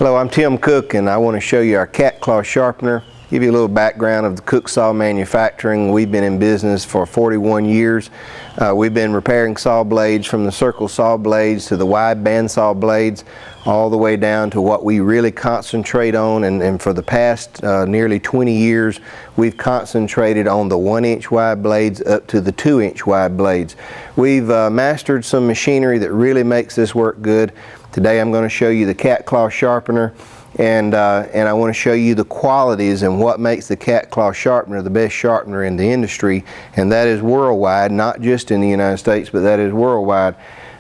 Hello, I'm Tim Cook, and I want to show you our cat claw sharpener. Give you a little background of the Cook Saw manufacturing. We've been in business for 41 years. We've been repairing saw blades from the circle saw blades to the wide bandsaw blades, all the way down to what we really concentrate on. And for the past nearly 20 years, we've concentrated on the 1-inch wide blades up to the 2-inch wide blades. We've mastered some machinery that really makes this work good. Today I'm going to show you the cat claw sharpener, and I want to show you the qualities and what makes the cat claw sharpener the best sharpener in the industry, and that is worldwide, not just in the United States, but that is worldwide.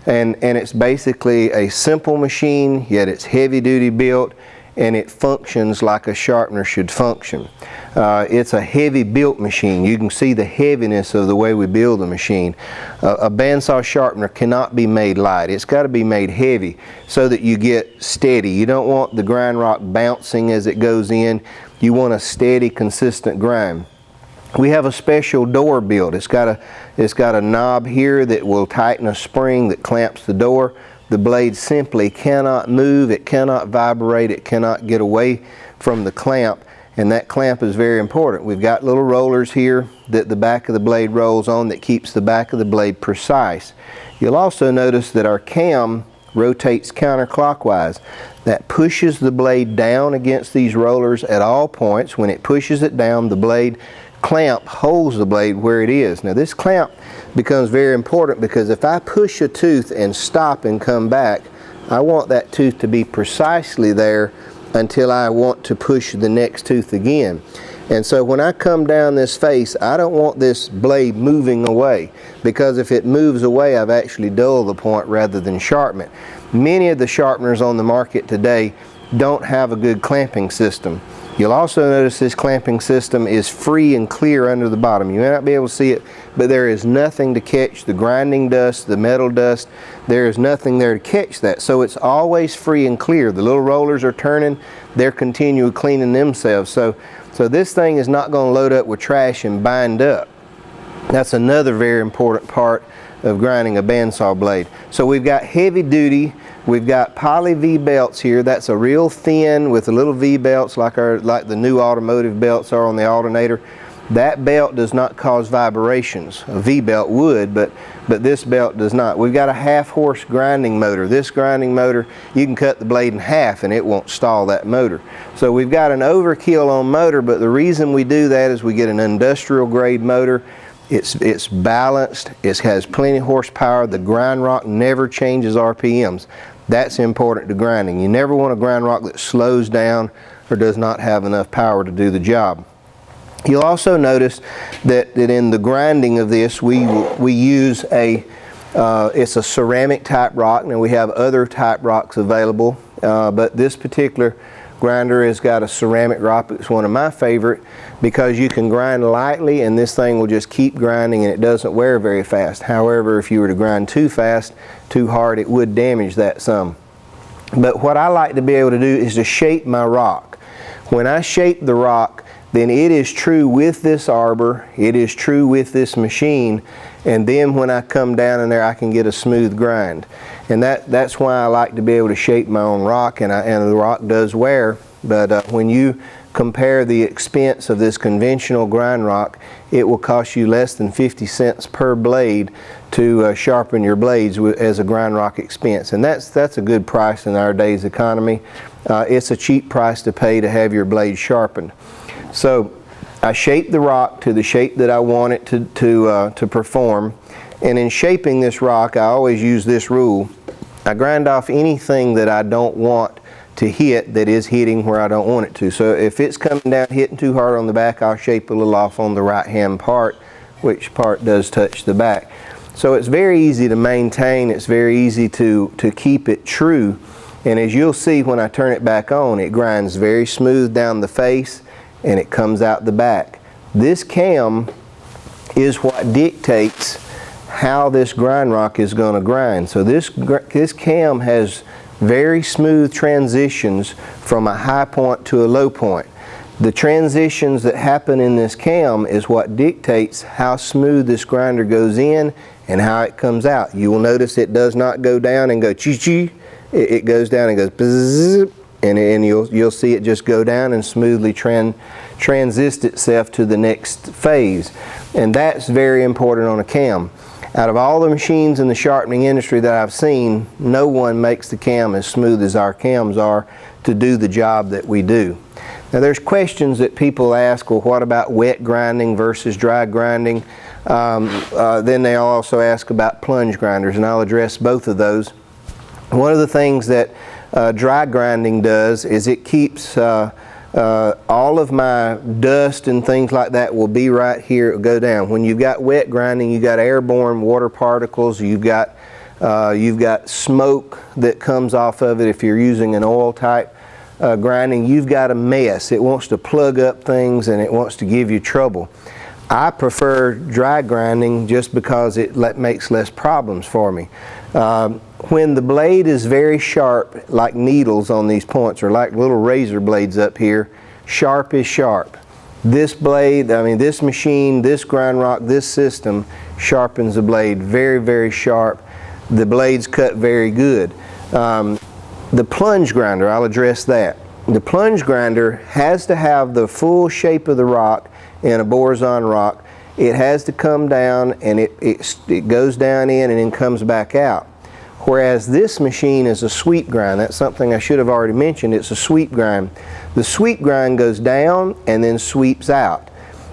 And it's basically a simple machine, yet it's heavy duty built, and it functions like a sharpener should function. It's a heavy built machine. You can see the heaviness of the way we build the machine. A bandsaw sharpener cannot be made light. It's got to be made heavy so that you get steady. You don't want the grind rock bouncing as it goes in. You want a steady, consistent grind. We have a special door built. It's got a knob here that will tighten a spring that clamps the door. The blade simply cannot move, it cannot vibrate, it cannot get away from the clamp, and that clamp is very important. We've got little rollers here that the back of the blade rolls on that keeps the back of the blade precise. You'll also notice that our cam rotates counterclockwise. That pushes the blade down against these rollers at all points. When it pushes it down, the blade clamp holds the blade where it is. Now this clamp becomes very important because if I push a tooth and stop and come back, I want that tooth to be precisely there until I want to push the next tooth again. And so when I come down this face, I don't want this blade moving away, because if it moves away, I've actually dulled the point rather than sharpen it. Many of the sharpeners on the market today don't have a good clamping system. You'll also notice this clamping system is free and clear under the bottom. You may not be able to see it, but there is nothing to catch the grinding dust, the metal dust. There is nothing there to catch that. So it's always free and clear. The little rollers are turning, they're continually cleaning themselves. So this thing is not going to load up with trash and bind up. That's another very important part of grinding a bandsaw blade. So we've got heavy duty. We've got poly V belts here. That's a real thin with the little V belts like the new automotive belts are on the alternator. That belt does not cause vibrations. A V belt would, but this belt does not. We've got a 1/2 horse grinding motor. This grinding motor, you can cut the blade in half and it won't stall that motor. So we've got an overkill on motor, but the reason we do that is we get an industrial grade motor. It's balanced, it has plenty of horsepower, the grind rock never changes RPMs. That's important to grinding. You never want a grind rock that slows down or does not have enough power to do the job. You'll also notice that in the grinding of this, we use it's a ceramic type rock. Now we have other type rocks available, but this particular grinder has got a ceramic rock. It's one of my favorite because you can grind lightly and this thing will just keep grinding and it doesn't wear very fast. However, if you were to grind too fast, too hard, it would damage that some. But what I like to be able to do is to shape my rock. When I shape the rock, then it is true with this arbor, it is true with this machine, and then when I come down in there I can get a smooth grind. And that's why I like to be able to shape my own rock, and the rock does wear, but when you compare the expense of this conventional grind rock, it will cost you less than 50 cents per blade to sharpen your blades as a grind rock expense, and that's a good price in our day's economy. It's a cheap price to pay to have your blade sharpened. So I shape the rock to the shape that I want it to perform. And in shaping this rock, I always use this rule. I grind off anything that I don't want to hit that is hitting where I don't want it to. So if it's coming down hitting too hard on the back, I'll shape a little off on the right hand part, which part does touch the back. So it's very easy to maintain, it's very easy to keep it true. And as you'll see when I turn it back on, it grinds very smooth down the face and it comes out the back. This cam is what dictates how this grind rock is going to grind. So this cam has very smooth transitions from a high point to a low point. The transitions that happen in this cam is what dictates how smooth this grinder goes in and how it comes out. You will notice it does not go down and go chee-chee. It goes down and goes bzzz, and you'll see it just go down and smoothly transist itself to the next phase. And that's very important on a cam. Out of all the machines in the sharpening industry that I've seen, no one makes the cam as smooth as our cams are to do the job that we do. Now there's questions that people ask, well, what about wet grinding versus dry grinding? Then they'll also ask about plunge grinders, and I'll address both of those. One of the things that dry grinding does is it keeps all of my dust and things like that will be right here. It'll go down. When you've got wet grinding, you've got airborne water particles, you've got smoke that comes off of it. If you're using an oil type grinding, you've got a mess. It wants to plug up things and it wants to give you trouble. I prefer dry grinding just because it makes less problems for me. When the blade is very sharp, like needles on these points, or like little razor blades up here, sharp is sharp. This blade, this machine, this grind rock, this system sharpens the blade very, very sharp. The blades cut very good. The plunge grinder, I'll address that. The plunge grinder has to have the full shape of the rock in a borzon rock. It has to come down, and it goes down in and then comes back out. Whereas this machine is a sweep grind. That's something I should have already mentioned. It's a sweep grind. The sweep grind goes down and then sweeps out.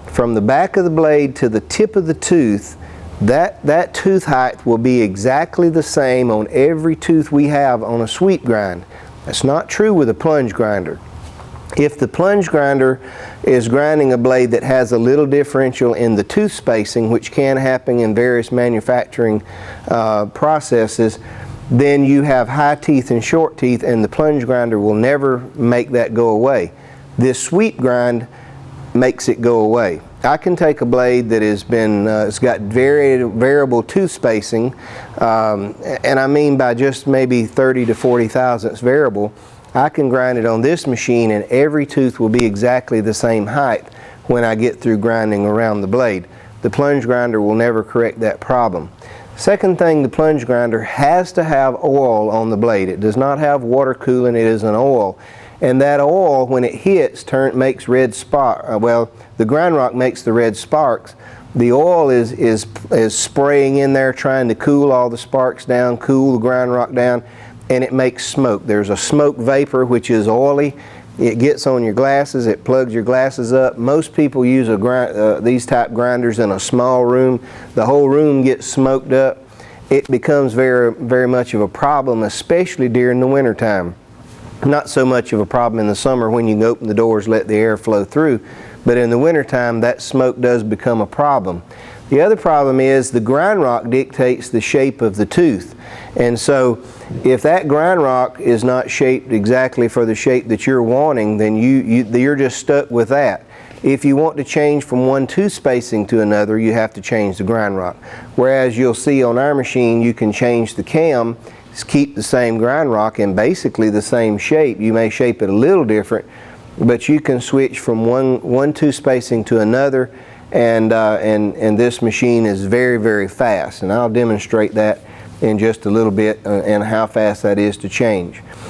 From the back of the blade to the tip of the tooth, that tooth height will be exactly the same on every tooth we have on a sweep grind. That's not true with a plunge grinder. If the plunge grinder is grinding a blade that has a little differential in the tooth spacing, which can happen in various manufacturing processes, then you have high teeth and short teeth, and the plunge grinder will never make that go away. This sweep grind makes it go away. I can take a blade that has been, it's got variable tooth spacing, and I mean by just maybe 30 to 40 thousandths variable. I can grind it on this machine and every tooth will be exactly the same height when I get through grinding around the blade. The plunge grinder will never correct that problem. Second thing, the plunge grinder has to have oil on the blade. It does not have water coolant, it is an oil. And that oil, when it hits, makes red spark. Well, the grind rock makes the red sparks. The oil is spraying in there, trying to cool all the sparks down, cool the grind rock down, and it makes smoke. There's a smoke vapor which is oily. It gets on your glasses, it plugs your glasses up. Most people use these type grinders in a small room. The whole room gets smoked up. It becomes very, very much of a problem, especially during the winter time. Not so much of a problem in the summer when you can open the doors, let the air flow through, but in the winter time that smoke does become a problem. The other problem is the grind rock dictates the shape of the tooth, and so if that grind rock is not shaped exactly for the shape that you're wanting, then you're just stuck with that. If you want to change from one tooth spacing to another, you have to change the grind rock. Whereas you'll see on our machine, you can change the cam, keep the same grind rock and basically the same shape. You may shape it a little different, but you can switch from one tooth spacing to another, and this machine is very, very fast. And I'll demonstrate that in just a little bit and how fast that is to change.